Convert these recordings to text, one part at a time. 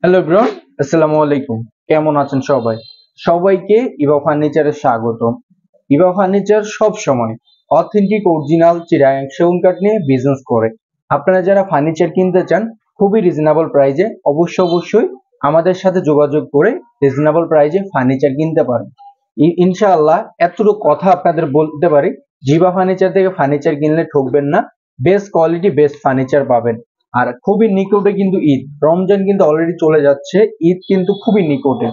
Hello ব্রন, আসসালামু আলাইকুম। কেমন আছেন সবাই? সবাইকে ইভা ফার্নিচারে স্বাগতম। ইভা ফার্নিচার সব সময় অথেন্টিক অরিজিনাল চিরাং সেগুন কাঠ নিয়ে বিজনেস করে। আপনারা যারা ফার্নিচার কিনতে চান খুবই রিজনেবল প্রাইজে অবশ্যই আমাদের সাথে যোগাযোগ করে রিজনেবল প্রাইজে ফার্নিচার কিনতে পারেন। ইনশাআল্লাহ এতটুকু কথা আপনাদের বলতে পারি, জিবা ফার্নিচার থেকে ফার্নিচার কিনলে ঠকবেন না। বেস্ট কোয়ালিটি বেস্ট ফার্নিচার পাবেন। আর খুবই নিকটে কিন্তু ঈদ, রমজান কিন্তু অলরেডি চলে যাচ্ছে, ঈদ কিন্তু খুবই নিকটে।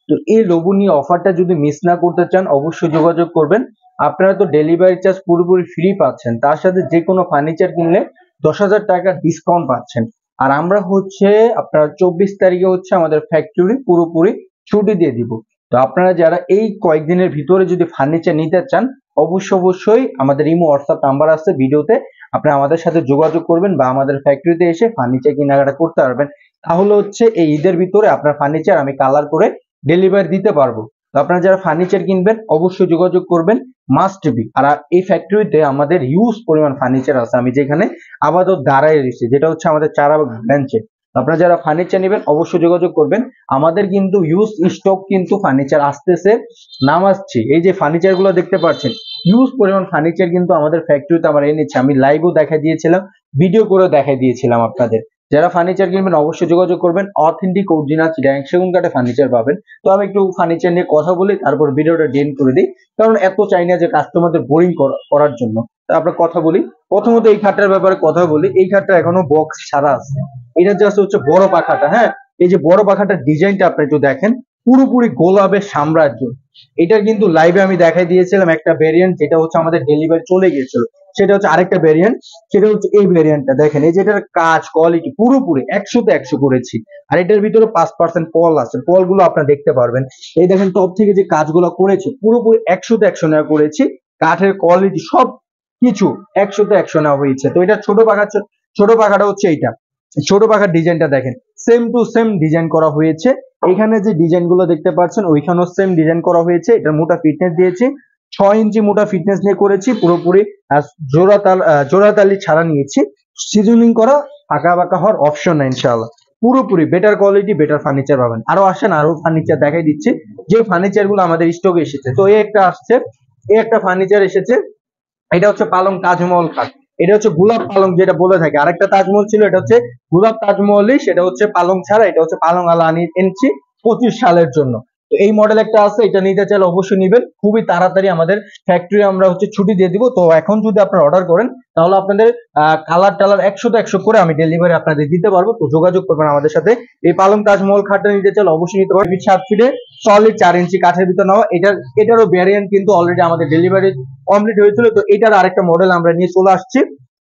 তো এই লোভনীয় অফারটা যদি মিস না করতে চান অবশ্যই যোগাযোগ করবেন। আপনারা তো ডেলিভারি চার্জ পুরোপুরি ফ্রি পাচ্ছেন, তার সাথে যে কোনো ফার্নিচার কিনলে 10,000 টাকার ডিসকাউন্ট পাচ্ছেন। আর আমরা হচ্ছে আপনার 24 তারিখে হচ্ছে আমাদের ফ্যাক্টরি পুরোপুরি ছুটি দিয়ে দিব। তো আপনারা যারা এই কয়েকদিনের ভিতরে যদি ফার্নিচার নিতে চান অবশ্যই আমাদের ইমো হোয়াটসঅ্যাপ নাম্বার আছে ভিডিওতে, আপনারা আমাদের সাথে যোগাযোগ করবেন বা আমাদের ফ্যাক্টরিতে এসে ফার্নিচার কেনাকাটা করতে পারবেন। তাহলে হচ্ছে এই ঈদের ভিতরে আপনার ফার্নিচার আমি কালার করে ডেলিভারি দিতে পারবো। তো আপনারা যারা ফার্নিচার কিনবেন অবশ্যই যোগাযোগ করবেন, মাস্ট বি। আর এই ফ্যাক্টরিতে আমাদের হিউজ পরিমাণ ফার্নিচার আছে, আমি যেখানে আপাতত দাঁড়ায় রয়েছি, যেটা হচ্ছে আমাদের চারাবাগ ব্রাঞ্চে। আপনারা যারা ফার্নিচার নেবেন অবশ্যই যোগাযোগ করবেন। আমাদের কিন্তু হিউজ স্টক কিন্তু ফার্নিচার আসতেছে, নাম আসছে। এই যে ফার্নিচার গুলো দেখতে পাচ্ছেন, হিউজ পরিমাণ ফার্নিচার কিন্তু আমাদের ফ্যাক্টরিতে আমরা এনেছি। আমি লাইভও দেখা দিয়েছিলাম, ভিডিও করে দেখা দিয়েছিলাম আপনাদের। যারা ফার্নিচার কিনবেন অবশ্যই যোগাযোগ করবেন, অথেন্টিক অরিজিনাল চিটাগাং সেগুন কাঠে ফার্নিচার পাবেন। তো আমি একটু ফার্নিচার নিয়ে কথা বলি, তারপর ভিডিওটা ডেন করে দিই, কারণ এত চাই না যে কাস্টমারদের বোরিং করার জন্য। তা আমরা কথা বলি। প্রথমত এই খাটটার ব্যাপারে কথা বলি। এই খাটটা এখনো বক্স ছাড়া আছে, এটা জাস্ট হচ্ছে বড় পাখাটা। হ্যাঁ, এই যে বড় পাখাটার ডিজাইনটা আপনি একটু দেখেন, পুরোপুরি গোলাপের সাম্রাজ্য। এটার কিন্তু লাইভে আমি দেখাই দিয়েছিলাম একটা ভেরিয়েন্ট, যেটা হচ্ছে আমাদের ডেলিভারি চলে গিয়েছিল। সেটা হচ্ছে আরেকটা ভেরিয়েন্ট, সেটা হচ্ছে এই ভেরিয়েন্টটা। দেখেন এই যে এটার কাজ কোয়ালিটি পুরোপুরি 100তে 100 করেছি। আর এটার ভিতরে 5% পল আছে, পল গুলো আপনারা দেখতে পারবেন। এই দেখেন টপ থেকে যে কাজগুলো করেছে পুরোপুরি 100তে 100 নেওয়া করেছি। কাঠের কোয়ালিটি সব কিছু 100তে 100 নেওয়া হয়েছে। তো এটা ছোট পাখাটা হচ্ছে এইটা, ছোট পাখার ডিজাইনটা দেখেন, সেম টু সেম ডিজাইন করা হয়েছে। এখানে যে ডিজাইন গুলো দেখতে পাচ্ছেন ওইখানেও সেম ডিজাইন করা হয়েছে। এটার মোটা ফিটনেস দিয়েছি 6 ইঞ্চি মোটা ফিটনেস নিয়ে করেছি পুরোপুরি। জোড়াতালি ছাড়া নিয়েছি, সিজনিং করা আঁকা বাঁকা হওয়ার অপশন নাই ইনশাআল্লাহ। পুরোপুরি বেটার কোয়ালিটি বেটার ফার্নিচার পাবেন। আরো আসেন, আরো ফার্নিচার দেখাই দিচ্ছি যে ফার্নিচার গুলো আমাদের স্টকে এসেছে। তো এই একটা আসছে, এই একটা ফার্নিচার এসেছে। এটা হচ্ছে পালং তাজমহল খাট। এটা হচ্ছে গোলাপ পালং যেটা বলে থাকে। আরেকটা তাজমহল ছিল, এটা হচ্ছে গোলাপ তাজমহলই, সেটা হচ্ছে পালং ছাড়া। এটা হচ্ছে পালং আলা এনেছি 25 সালের জন্য। তো এই মডেল একটা আছে, এটা নিতে চাইলে অবশ্যই নিবেন। খুবই তাড়াতাড়ি আমাদের ফ্যাক্টরি আমরা হচ্ছে ছুটি দিয়ে দিব। তো এখন যদি আপনারা অর্ডার করেন তাহলে আপনাদের কালার টালার 100তে 100 করে আমি ডেলিভারি আপনাদের দিতে পারবো। তো যোগাযোগ করবেন আমাদের সাথে। এই পালং তাজমহল খাটটা নিতে চাইলে অবশ্যই নিতে পারবেন। 7 ফিটে সলিড 4 ইঞ্চি কাঠের ভিতর নেওয়া। এটারও ভ্যারিয়েন্ট কিন্তু অলরেডি আমাদের ডেলিভারি কমপ্লিট হয়েছিল। তো এটার আরেকটা মডেল আমরা নিয়ে চলে আসছি।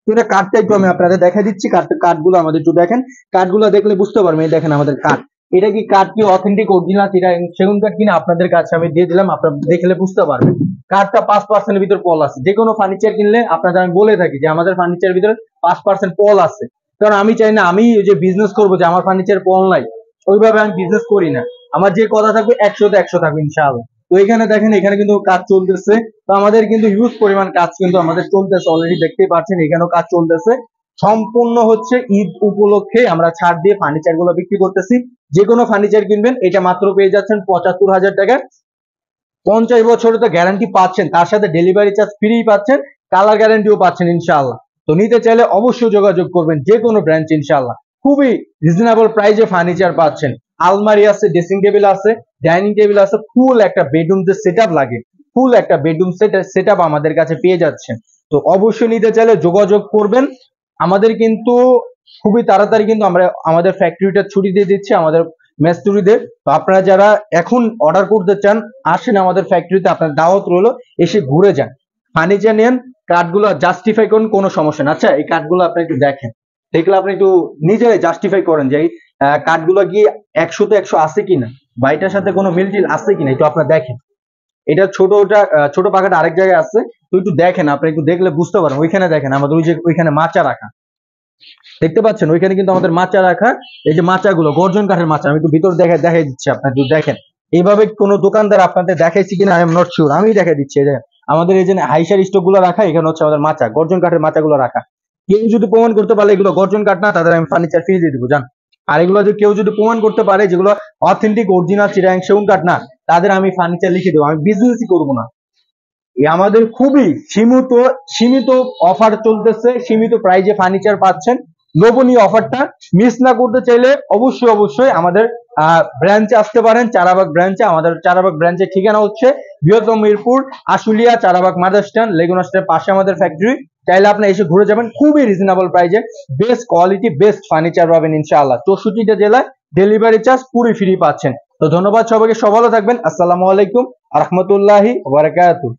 তো এটা কাঠটা একটু আমি আপনাদের দেখা দিচ্ছি। কাঠগুলো আমাদের একটু দেখেন, কাঠগুলো দেখলে বুঝতে পারবেন। এই দেখেন আমাদের কাঠ, এটা কি কাঠ কি অথেন্টিক অরিজিনাল সেগুন কাঠ কিনা আপনাদের কাছে আমি দিয়ে দিলাম, আপনারা দেখলে বুঝতে পারবেন। কাঠটা 5% ভিতর পল আছে। যে কোনো ফার্নিচার কিনলে আপনাদের আমি বলে থাকি যে আমাদের ফার্নিচার ভিতরে 5% পল আছে, কারণ আমি চাই না আমি যে বিজনেস করবো যে আমার ফার্নিচার পল নাই, ওইভাবে আমি বিজনেস করি না। আমার যে কথা থাকবে 100তে 100 থাকবে ইনশাআল্লাহ। তো এখানে দেখেন, এখানে কিন্তু কাজ চলতেছে। তো আমাদের কিন্তু হিউজ পরিমাণ কাজ কিন্তু আমাদের চলতেছে, অলরেডি দেখতেই পাচ্ছেন এখানেও কাজ চলতেছে। সম্পূর্ণ হচ্ছে ঈদ উপলক্ষে আমরা ছাড় দিয়ে ফার্নিচার গুলো বিক্রি করতেছি। যে কোনো ফার্নিচার কিনবেন এটা মাত্র পেয়ে যাচ্ছেন 75,000 টাকা। 50 বছরের তো গ্যারান্টি পাচ্ছেন, তার সাথে ডেলিভারি চার্জ ফ্রি পাচ্ছেন, কালার গ্যারান্টিও পাচ্ছেন ইনশাআল্লাহ। তো নিতে চাইলে অবশ্যই যোগাযোগ করবেন, যে কোনো ব্রাঞ্চ ইনশাআল্লাহ। খুবই রিজনেবল প্রাইসে ফার্নিচার পাচ্ছেন। আলমারি আছে, ড্রেসিং টেবিল আছে, ডাইনিং টেবিল আছে, ফুল একটা বেডরুম যে সেটআপ লাগে, ফুল একটা বেডরুম সেটআপ আমাদের কাছে পেয়ে যাচ্ছেন। তো অবশ্যই নিতে চাইলে যোগাযোগ করবেন। আমাদের কিন্তু খুবই তাড়াতাড়ি কিন্তু আমরা আমাদের ফ্যাক্টরিটা ছুটি দিয়ে দিচ্ছি আমাদের মেস্তুরিদের। তো আপনারা যারা এখন অর্ডার করতে চান আসেন আমাদের ফ্যাক্টরিতে, আপনার দাওয়াত রইলো, এসে ঘুরে যান, ফার্নিচার নেন, কাঠগুলো জাস্টিফাই করুন, কোনো সমস্যা না। আচ্ছা, এই কাঠগুলো আপনি একটু দেখেন, দেখলে আপনি একটু নিজেরাই জাস্টিফাই করেন যে এই কাঠগুলো কি 100তে 100 আছে কিনা, বা এটার সাথে কোনো মিল আছে কিনা, একটু আপনারা দেখেন। এটা ছোট পাখাটা আরেক জায়গায় আছে, তো একটু দেখেন, আপনি একটু দেখলে বুঝতে পারেন। ওইখানে দেখেন আমাদের ওই যে ওইখানে মাচা রাখা, দেখতে পাচ্ছেন ওইখানে কিন্তু আমাদের মাচা রাখা। এই যে মাচাগুলো গর্জন কাঠের মাচা, আমি একটু ভিতর দেখাই দিচ্ছি আপনার, একটু দেখেন। এইভাবে কোনো দোকানদার আপনাদের দেখাইছি কিনা আই এম নট শিওর, আমি দেখাই দিচ্ছি। এই যে আমাদের এই যে হাইসার স্টক গুলো রাখা, এখানে হচ্ছে আমাদের মাচা গর্জন কাঠের মাচাগুলো রাখা। কেউ যদি প্রমাণ করতে পারলে এগুলো গর্জন কাঠ না, তাদের আমি ফার্নিচার ফ্রি দিয়ে দিব, জান। আর এগুলো যে কেউ যদি প্রমাণ করতে পারে যেগুলো অথেন্টিক অরিজিনাল চিটাগাং সেগুন কাঠ না, তাদের আমি ফার্নিচার লিখে দেবো, আমি বিজনেসই করবো না। আমাদের খুবই সীমিত সীমিত অফার চলতেছে, সীমিত প্রাইজে ফার্নিচার পাচ্ছেন। লোভনীয় অফারটা মিস না করতে চাইলে অবশ্যই অবশ্যই আমাদের ব্রাঞ্চে আসতে পারেন, চারাবাগ ব্রাঞ্চে। আমাদের চারাবাগ ব্রাঞ্চের ঠিকানা হচ্ছে বৃহত্তম মিরপুর, আশুলিয়া, চারাবাগ মাদার স্ট্যান্ড, লেগুনা স্ট্যান্ডের পাশে আমাদের ফ্যাক্টরি। চাইলে আপনি এসে ঘুরে যাবেন, খুবই রিজনেবল প্রাইজে বেস্ট কোয়ালিটি বেস্ট ফার্নিচার পাবেন ইনশাআল্লাহ। 64টা জেলায় ডেলিভারি চার্জ পুরো ফ্রি পাচ্ছেন। তো ধন্যবাদ সবাইকে, সব ভালো থাকবেন। আসসালামু আলাইকুম আ রহমতুল্লাহি ওয়া বারাকাতুহু।